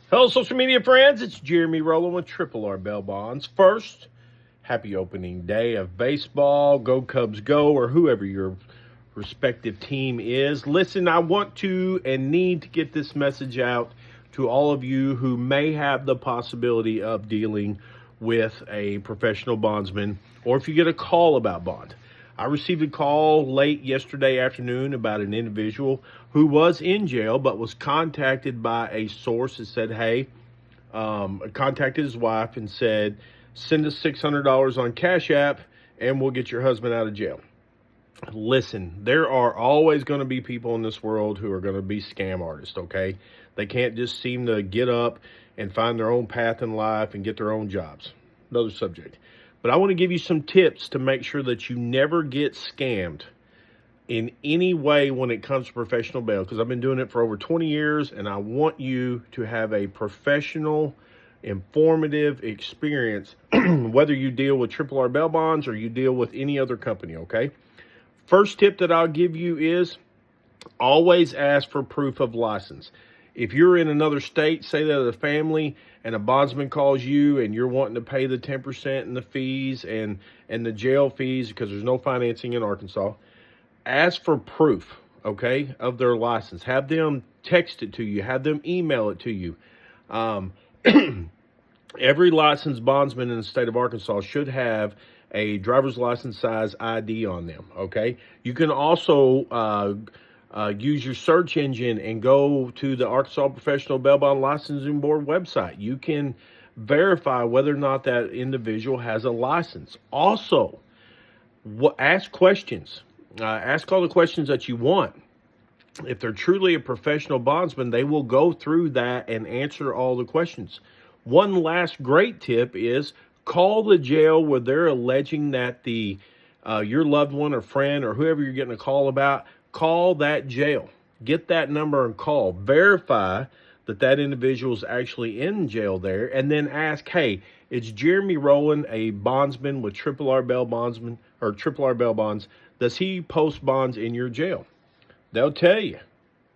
Hello, social media friends. It's Jeremy Rowland with Triple R Bail Bonds. First, happy opening day of baseball. Go Cubs go, or whoever your respective team is. Listen, I want to and need to get this message out to all of you who may have the possibility of dealing with a professional bondsman, or if you get a call about bond. I received a call late yesterday afternoon about an individual who was in jail but was contacted by a source that said, hey, contacted his wife and said, send us $600 on Cash App and we'll get your husband out of jail. Listen, there are always going to be people in this world who are going to be scam artists, okay? They can't just seem to get up and find their own path in life and get their own jobs. Another subject. But I want to give you some tips to make sure that you never get scammed in any way when it comes to professional bail, because I've been doing it for over 20 years, and I want you to have a professional, informative experience, whether you deal with Triple R Bail Bonds or you deal with any other company, okay? First tip that I'll give you is always ask for proof of license. If you're in another state, say that a family and a bondsman calls you and you're wanting to pay the 10% and the fees and the jail fees because there's no financing in Arkansas, ask for proof, okay, of their license. Have them text it to you. Have them email it to you. Every licensed bondsman in the state of Arkansas should have a driver's license size ID on them, okay? You can also use your search engine and go to the Arkansas Professional Bail Bond Licensing Board website. You can verify whether or not that individual has a license. Also, ask questions. Ask all the questions that you want. If they're truly a professional bondsman, they will go through that and answer all the questions. One last great tip is call the jail where they're alleging that your loved one or friend or whoever you're getting a call about. Call that jail. Get that number and call. Verify that individual is actually in jail there, and then ask, hey, is Jeremy Rowland a bondsman with Triple R Bail Bondsman or Triple R Bail Bonds? Does he post bonds in your jail? They'll tell you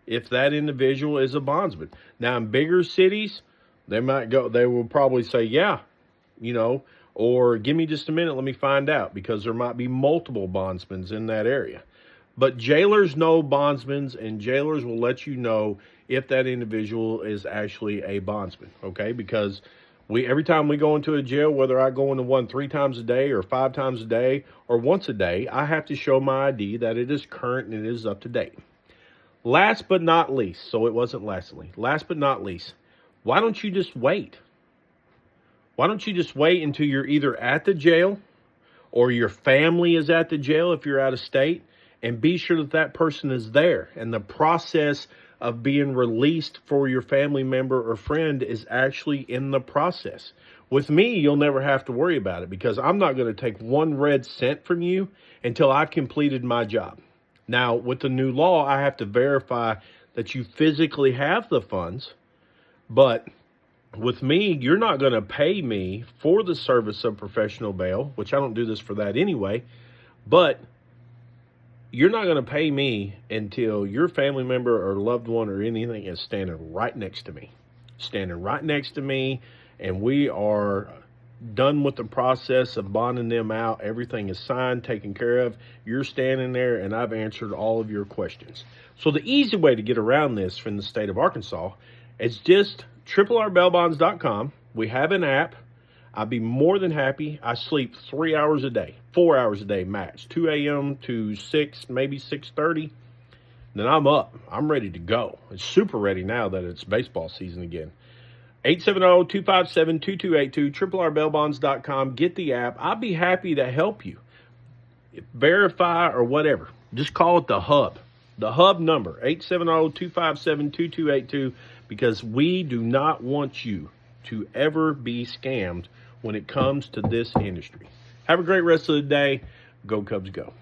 if that individual is a bondsman. Now, in bigger cities, they will probably say, yeah, or give me just a minute, let me find out, because there might be multiple bondsmen in that area. But jailers know bondsmen, and jailers will let you know if that individual is actually a bondsman, okay? Because every time we go into a jail, whether I go into one 3 times a day or 5 times a day or once a day, I have to show my ID that it is current and it is up to date. Last but not least, so it wasn't lastly, last but not least, why don't you just wait? Why don't you just wait until you're either at the jail or your family is at the jail if you're out of state, and be sure that person is there and the process of being released for your family member or friend is actually in the process. With me, you'll never have to worry about it because I'm not going to take 1 red cent from you until I've completed my job. Now, with the new law, I have to verify that you physically have the funds, but with me, you're not going to pay me for the service of professional bail, which I don't do this for that anyway, but you're not going to pay me until your family member or loved one or anything is standing right next to me, and we are done with the process of bonding them out. Everything is signed, taken care of. You're standing there, and I've answered all of your questions. So the easy way to get around this from the state of Arkansas is just tripleRbailbonds.com. We have an app. I'd be more than happy. I sleep 3 hours a day, 4 hours a day max, 2 a.m. to 6, maybe 6:30. Then I'm up. I'm ready to go. It's super ready now that it's baseball season again. 870-257-2282, tripleRbailbonds.com. Get the app. I'd be happy to help you. Verify or whatever. Just call it the hub. The hub number, 870-257-2282, because we do not want you to ever be scammed when it comes to this industry. Have a great rest of the day. Go Cubs go.